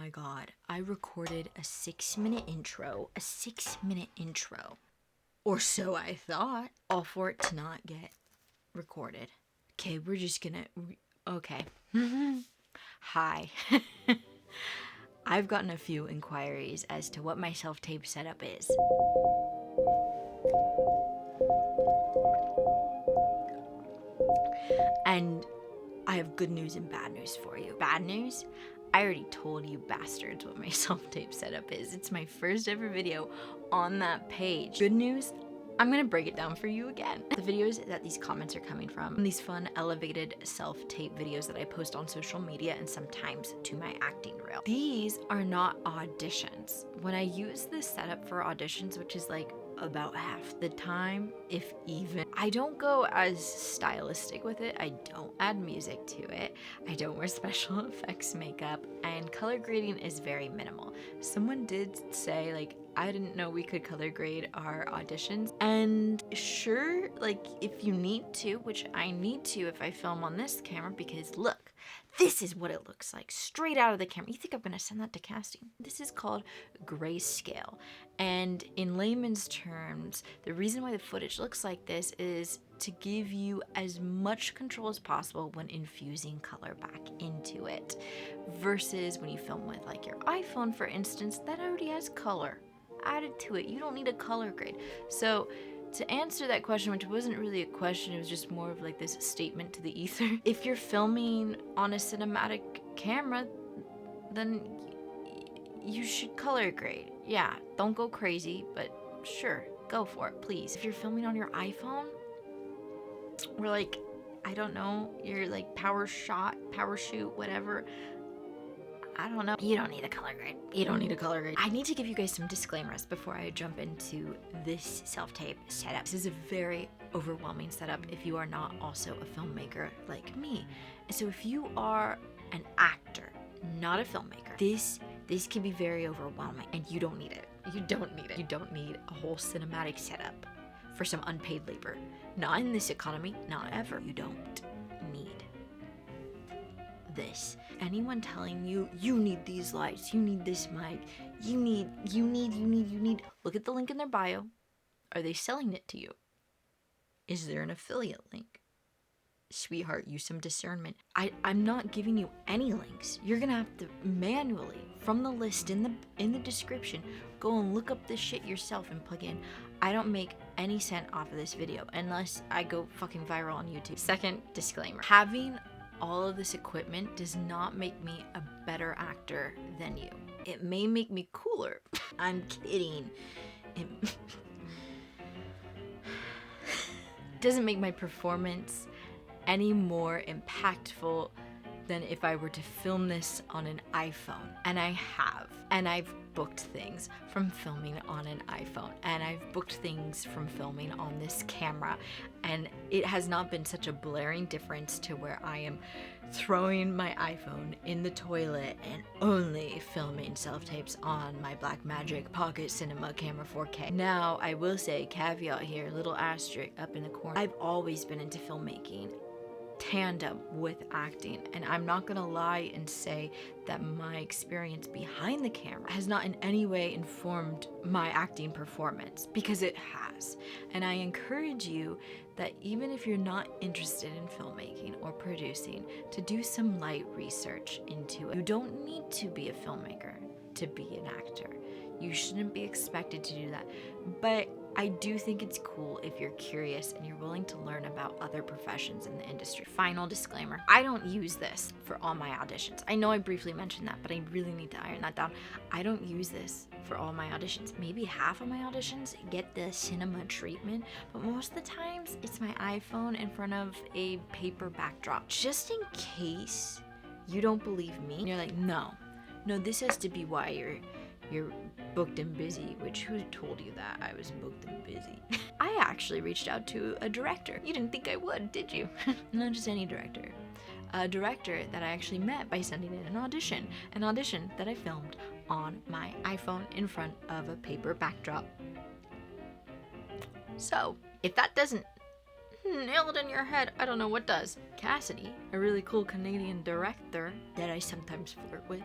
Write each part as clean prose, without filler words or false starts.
my god, I recorded a 6-minute intro. A 6-minute intro. Or so I thought. All for it to not get recorded. Okay, we're just gonna... Okay. Hi. I've gotten a few inquiries as to what my self-tape setup is. And I have good news and bad news for you. Bad news? I already told you bastards what my self-tape setup is. It's my first ever video on that page. Good news? I'm gonna break it down for you again. The videos that these comments are coming from, these fun, elevated self-tape videos that I post on social media and sometimes to my acting reel. These are not auditions. When I use this setup for auditions, which is like about half the time, if even, I don't go as stylistic with it. I don't add music to it. I don't wear special effects makeup, and color grading is very minimal. Someone did say, like, I didn't know we could color grade our auditions, and sure, like, if you need to, which I need to if I film on this camera, because look, this is what it looks like straight out of the camera. You think I'm gonna send that to casting? This is called grayscale, and in layman's terms, the reason why the footage looks like this is to give you as much control as possible when infusing color back into it, versus when you film with like your iPhone, for instance, that already has color added to it. You don't need a color grade. So to answer that question, which wasn't really a question, it was just more of like this statement to the ether. If you're filming on a cinematic camera, then you should color grade. Yeah, don't go crazy, but sure, go for it, please. If you're filming on your iPhone, or like, I don't know, you're like power shoot, whatever, I don't know. You don't need a color grade. You don't need a color grade. I need to give you guys some disclaimers before I jump into this self-tape setup. This is a very overwhelming setup if you are not also a filmmaker like me. So if you are an actor, not a filmmaker, this can be very overwhelming, and you don't need it. You don't need it. You don't need a whole cinematic setup for some unpaid labor. Not in this economy, not ever. You don't need this. Anyone telling you, you need these lights, you need this mic, you need, look at the link in their bio. Are they selling it to you? Is there an affiliate link? Sweetheart, use some discernment. I'm not giving you any links. You're gonna have to manually, from the list in the description, go and look up this shit yourself and plug in. I don't make any cent off of this video unless I go fucking viral on YouTube. Second disclaimer, having all of this equipment does not make me a better actor than you. It may make me cooler. I'm kidding. It doesn't make my performance any more impactful than if I were to film this on an iPhone. And I have. And I've booked things from filming on an iPhone. And I've booked things from filming on this camera. And it has not been such a blaring difference to where I am throwing my iPhone in the toilet and only filming self-tapes on my Blackmagic Pocket Cinema Camera 4K. Now, I will say, caveat here, little asterisk up in the corner, I've always been into filmmaking tandem with acting, and I'm not gonna lie and say that my experience behind the camera has not in any way informed my acting performance, because it has. And I encourage you that even if you're not interested in filmmaking or producing, to do some light research into it. You don't need to be a filmmaker to be an actor. You shouldn't be expected to do that. But I do think it's cool if you're curious and you're willing to learn about other professions in the industry. Final disclaimer, I don't use this for all my auditions. I know I briefly mentioned that, but I really need to iron that down. I don't use this for all my auditions. Maybe half of my auditions get the cinema treatment, but most of the times it's my iPhone in front of a paper backdrop. Just in case you don't believe me, and you're like, no, this has to be why you're booked and busy, which who told you that I was booked and busy? I actually reached out to a director. You didn't think I would, did you? Not just any director. A director that I actually met by sending in an audition that I filmed on my iPhone in front of a paper backdrop. So, if that doesn't nailed in your head. I don't know what does. Cassidy, a really cool Canadian director that I sometimes flirt with,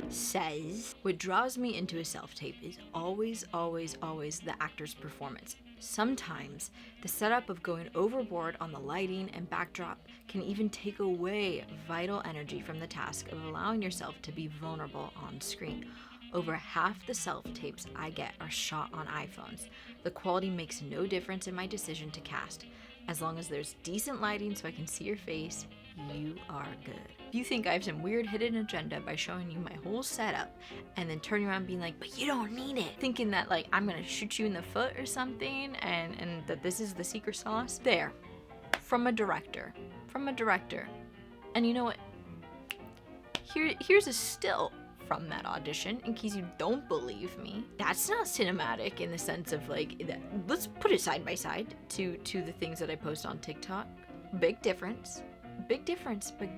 says, what draws me into a self-tape is always, always, always the actor's performance. Sometimes the setup of going overboard on the lighting and backdrop can even take away vital energy from the task of allowing yourself to be vulnerable on screen. Over half the self-tapes I get are shot on iPhones. The quality makes no difference in my decision to cast. As long as there's decent lighting so I can see your face, you are good. If you think I have some weird hidden agenda by showing you my whole setup and then turning around being like, but you don't need it, thinking that like I'm gonna shoot you in the foot or something and that this is the secret sauce, there, from a director. And you know what? Here's a still from that audition, in case you don't believe me. That's not cinematic in the sense of like, let's put it side by side to the things that I post on TikTok. Big difference, but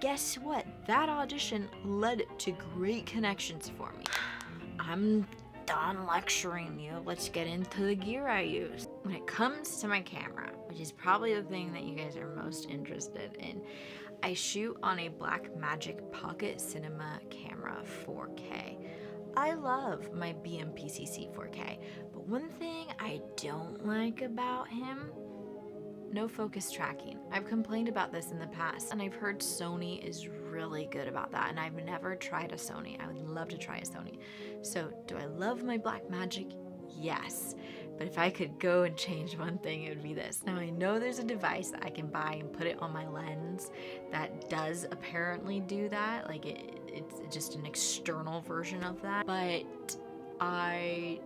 guess what? That audition led to great connections for me. I'm done lecturing you. Let's get into the gear I use. When it comes to my camera, which is probably the thing that you guys are most interested in, I shoot on a Blackmagic Pocket Cinema camera 4K. I love my BMPCC 4K, but one thing I don't like about him, no focus tracking. I've complained about this in the past, and I've heard Sony is really good about that, and I've never tried a Sony. I would love to try a Sony. So, do I love my Blackmagic? Yes. But if I could go and change one thing, it would be this. Now, I know there's a device that I can buy and put it on my lens that does apparently do that. Like, it's just an external version of that. But I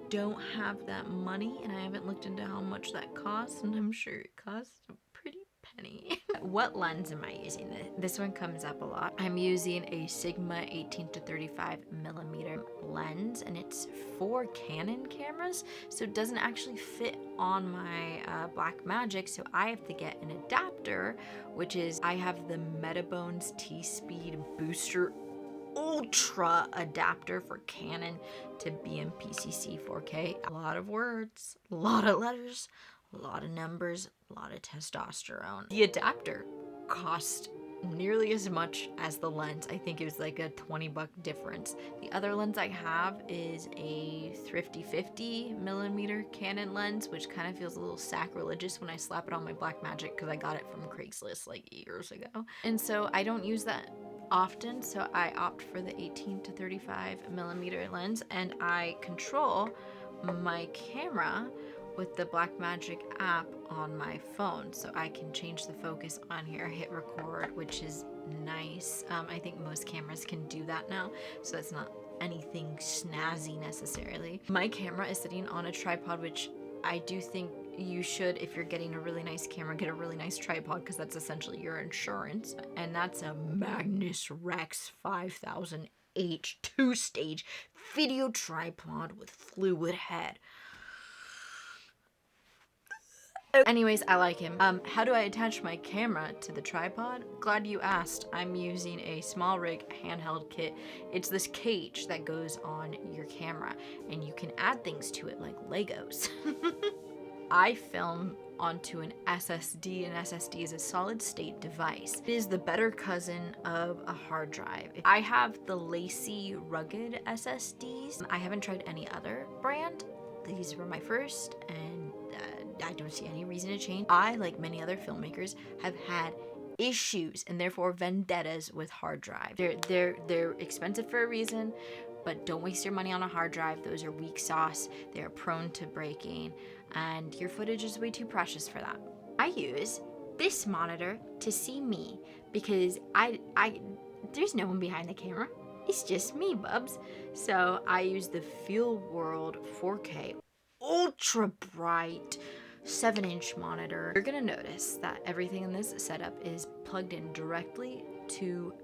don't have that money, and I haven't looked into how much that costs, and I'm sure it costs a pretty penny. What lens am I using? This one comes up a lot. I'm using a Sigma 18-35mm lens, and it's for Canon cameras, so it doesn't actually fit on my Blackmagic, so I have to get an adapter, which is, I have the Metabones T-Speed Booster Ultra adapter for Canon to BMPCC 4K. A lot of words, a lot of letters, a lot of numbers, a lot of testosterone. The adapter cost nearly as much as the lens. I think it was like a $20 difference. The other lens I have is a thrifty 50mm Canon lens, which kind of feels a little sacrilegious when I slap it on my Blackmagic because I got it from Craigslist like years ago. And so I don't use that often, so I opt for the 18-35mm lens, and I control my camera with the Blackmagic app on my phone, so I can change the focus on here, hit record, which is nice. I think most cameras can do that now, so it's not anything snazzy necessarily. My camera is sitting on a tripod, which I do think you should, if you're getting a really nice camera, get a really nice tripod, because that's essentially your insurance. And that's a Magnus Rex 5000H 2-stage video tripod with fluid head. Anyways, I like him. How do I attach my camera to the tripod? Glad you asked. I'm using a small rig handheld kit. It's this cage that goes on your camera, and you can add things to it like Legos. I film onto an SSD. An SSD is a solid state device. It is the better cousin of a hard drive. I have the lacy rugged SSDs. I haven't tried any other brand. These were my first, and I don't see any reason to change. I, like many other filmmakers, have had issues and therefore vendettas with hard drive. They're expensive for a reason, but don't waste your money on a hard drive. Those are weak sauce. They're prone to breaking, and your footage is way too precious for that. I use this monitor to see me because there's no one behind the camera. It's just me, bubs. So I use the Feel World 4K ultra bright 7-inch monitor. You're gonna notice that everything in this setup is plugged in directly to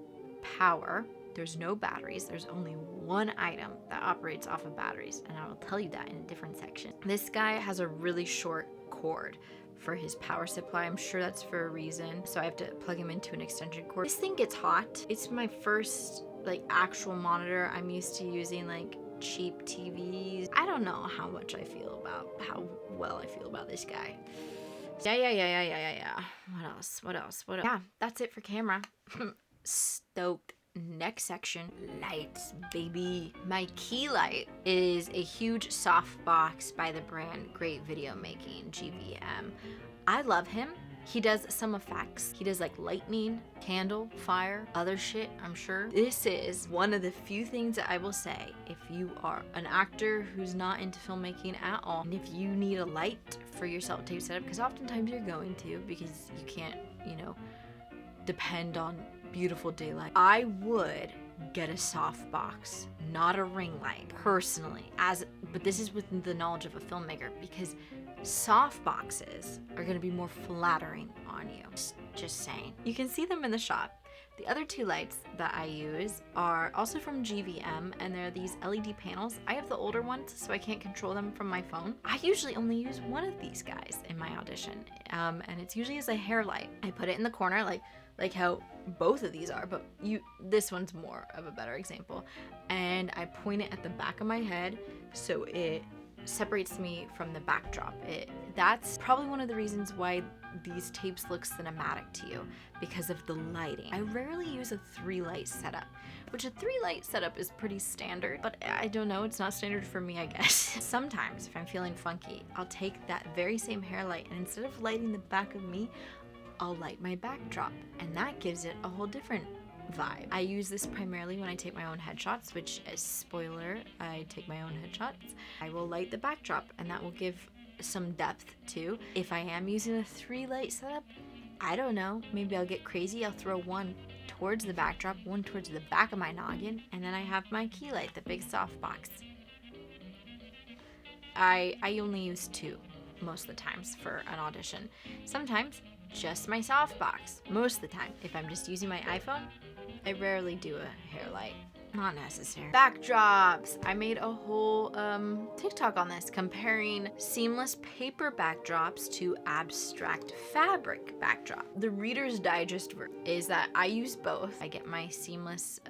power. There's no batteries. There's only one item that operates off of batteries, and I will tell you that in a different section. This guy has a really short cord for his power supply. I'm sure that's for a reason, so I have to plug him into an extension cord. This thing gets hot. It's my first like actual monitor. I'm used to using like cheap TVs. I don't know how well I feel about this guy. Yeah. What else? Yeah, that's it for camera. Stoked. Next section, lights, baby. My key light is a huge softbox by the brand Great Video Making, GVM. I love him. He does some effects. He does like lightning, candle, fire, other shit, I'm sure. This is one of the few things that I will say if you are an actor who's not into filmmaking at all, and if you need a light for your self-tape setup, because oftentimes you're going to, because you can't, depend on beautiful daylight. I would get a softbox, not a ring light, personally. But this is with the knowledge of a filmmaker, because softboxes are going to be more flattering on you. Just saying. You can see them in the shop. The other two lights that I use are also from GVM, and they're these LED panels. I have the older ones, so I can't control them from my phone. I usually only use one of these guys in my audition, and it's usually as a hair light. I put it in the corner, like how both of these are, but this one's more of a better example. And I point it at the back of my head so it separates me from the backdrop. That's probably one of the reasons why these tapes look cinematic to you, because of the lighting. I rarely use a 3-light setup, which a 3-light setup is pretty standard, but I don't know, it's not standard for me, I guess. Sometimes if I'm feeling funky, I'll take that very same hair light, and instead of lighting the back of me, I'll light my backdrop, and that gives it a whole different vibe. I use this primarily when I take my own headshots, which, as spoiler, I take my own headshots. I will light the backdrop, and that will give some depth too. If I am using a 3-light setup, I don't know, maybe I'll get crazy. I'll throw one towards the backdrop, one towards the back of my noggin, and then I have my key light, the big softbox. I only use 2 most of the times for an audition. Sometimes just my softbox. Most of the time, if I'm just using my iPhone, I rarely do a hair light. Not necessary. Backdrops. I made a whole TikTok on this, comparing seamless paper backdrops to abstract fabric backdrop. The Reader's Digest is that I use both. I get my seamless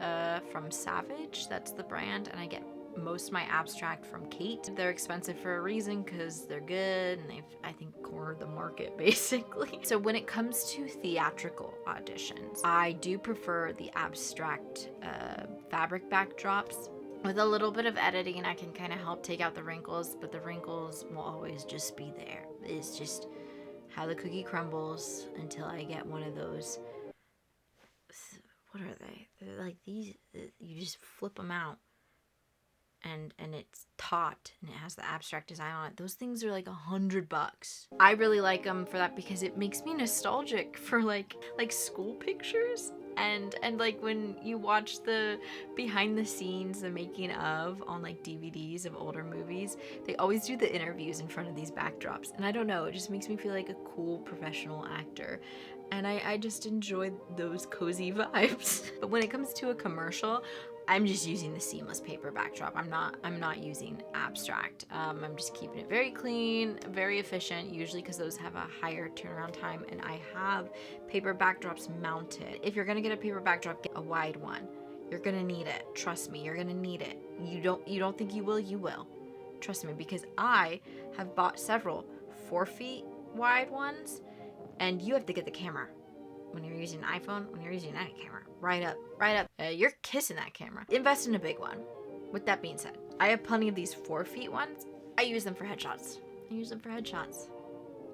from Savage, that's the brand, and I get most of my abstract from Kate. They're expensive for a reason, because they're good and they've, I think, cornered the market basically. So when it comes to theatrical auditions, I do prefer the abstract fabric backdrops. With a little bit of editing, I can kind of help take out the wrinkles, but the wrinkles will always just be there. It's just how the cookie crumbles until I get one of those, what are they? They're like these, you just flip them out. And it's taut and it has the abstract design on it. Those things are like $100. I really like them for that because it makes me nostalgic for like school pictures, and like when you watch the behind the scenes, the making of on like DVDs of older movies, they always do the interviews in front of these backdrops, and I don't know, it just makes me feel like a cool professional actor. And I just enjoy those cozy vibes. But when it comes to a commercial, I'm just using the seamless paper backdrop. I'm not using abstract. I'm just keeping it very clean, very efficient, usually because those have a higher turnaround time, and I have paper backdrops mounted. If you're gonna get a paper backdrop, get a wide one. You're gonna need it. Trust me, you're gonna need it. You don't think you will? You will. Trust me, because I have bought several 4 feet wide ones, and you have to get the camera. When you're using an iPhone, when you're using any camera, right up. You're kissing that camera. Invest in a big one. With that being said, I have plenty of these 4 feet ones. I use them for headshots.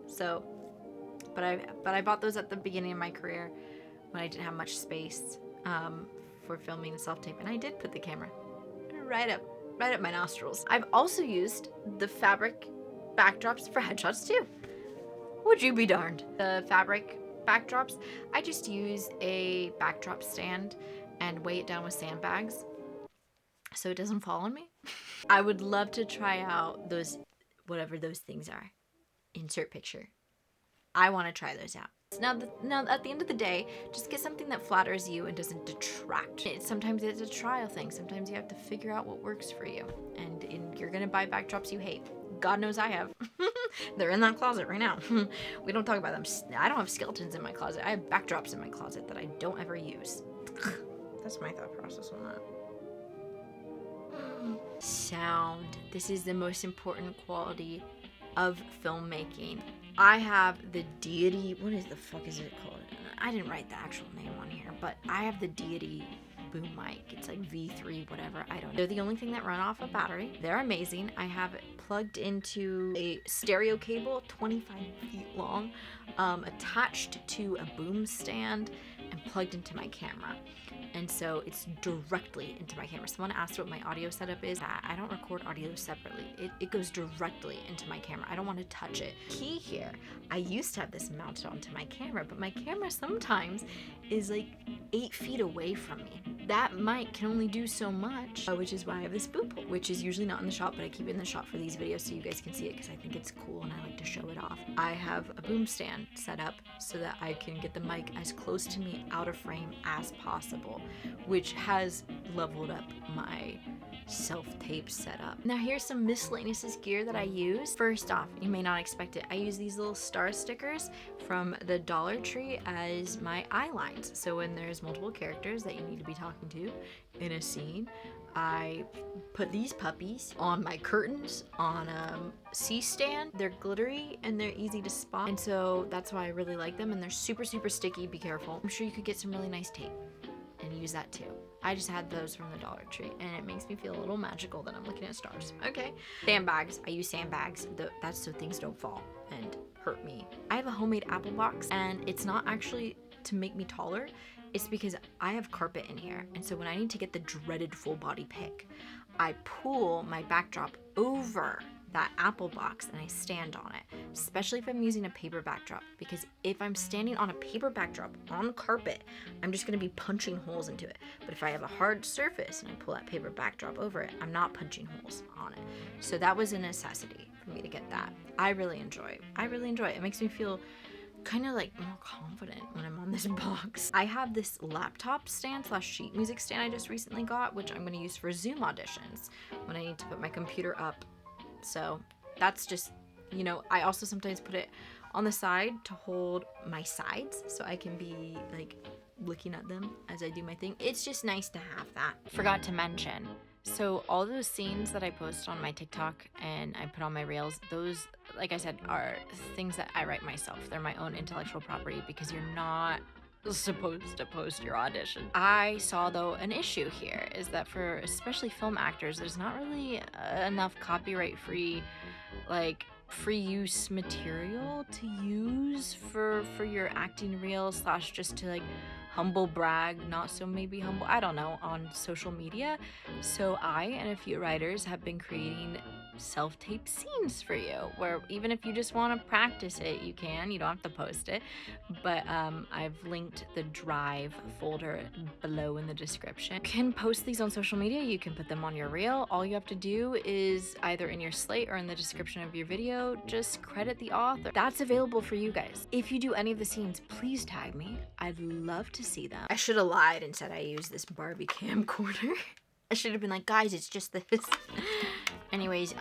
So, but I bought those at the beginning of my career when I didn't have much space for filming self-tape, and I did put the camera right up my nostrils. I've also used the fabric backdrops for headshots too. Would you be darned? The fabric backdrops, I just use a backdrop stand and weigh it down with sandbags so it doesn't fall on me. I would love to try out those, whatever those things are. Insert picture. I want to try those out. Now, at the end of the day, just get something that flatters you and doesn't detract. Sometimes it's a trial thing. Sometimes you have to figure out what works for you. And you're going to buy backdrops you hate. God knows I have. They're in that closet right now. We don't talk about them. I don't have skeletons in my closet. I have backdrops in my closet that I don't ever use. That's my thought process on that. Sound. This is the most important quality of filmmaking. I have the Deity, what is the fuck is it called? I didn't write the actual name on here, but I have the Deity boom mic. It's like V3 whatever, I don't know. They're the only thing that run off a battery. They're amazing. I have it plugged into a stereo cable 25 feet long, attached to a boom stand and plugged into my camera. And so it's directly into my camera. Someone asked what my audio setup is. I don't record audio separately. It goes directly into my camera. I don't want to touch it. Key here, I used to have this mounted onto my camera, but my camera sometimes is like 8 feet away from me. That mic can only do so much, which is why I have this boom pole, which is usually not in the shot, but I keep it in the shot for these videos so you guys can see it because I think it's cool and I like to show it off. I have a boom stand set up so that I can get the mic as close to me out of frame as possible, which has leveled up my self-tape setup. Now here's some miscellaneous gear that I use. First off, you may not expect it, I use these little star stickers from the Dollar Tree as my eye lines. So when there's multiple characters that you need to be talking to in a scene, I put these puppies on my curtains on a C-stand. They're glittery and they're easy to spot, and so that's why I really like them, and they're super sticky. Be careful. I'm sure you could get some really nice tape and use that too. I just had those from the Dollar Tree and it makes me feel a little magical that I'm looking at stars. Okay. Sandbags. I use sandbags. That's so things don't fall and hurt me. I have a homemade apple box, and it's not actually to make me taller. It's because I have carpet in here, and so when I need to get the dreaded full body pic, I pull my backdrop over that apple box and I stand on it, especially if I'm using a paper backdrop, because if I'm standing on a paper backdrop on carpet, I'm just going to be punching holes into it. But if I have a hard surface and I pull that paper backdrop over it, I'm not punching holes on it. So that was a necessity for me to get that. I really enjoy it. It makes me feel kind of like more confident when I'm on this box. I have this laptop stand / sheet music stand I just recently got, which I'm going to use for Zoom auditions when I need to put my computer up. So that's just, you know, I also sometimes put it on the side to hold my sides so I can be like looking at them as I do my thing. It's just nice to have that. Forgot to mention, so all those scenes that I post on my TikTok and I put on my reels, those, like I said, are things that I write myself. They're my own intellectual property because you're not supposed to post your audition. I saw though an issue here is that for especially film actors, there's not really enough copyright free, like free use material to use for your acting reel / just to like humble brag, not so maybe humble, I don't know, on social media. So I and a few writers have been creating self-tape scenes for you, where even if you just want to practice it, you can. You don't have to post it, but I've linked the Drive folder below in the description. You can post these on social media, you can put them on your reel. All you have to do is either in your slate or in the description of your video, just credit the author. That's available for you guys. If you do any of the scenes, please tag me. I'd love to see them. I should have lied and said I used this Barbie camcorder. I should have been like, guys, it's just this. Anyways,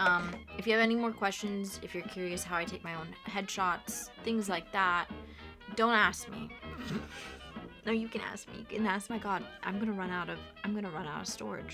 if you have any more questions, if you're curious how I take my own headshots, things like that, don't ask me. No, you can ask me. You can ask my God. I'm gonna run out of storage.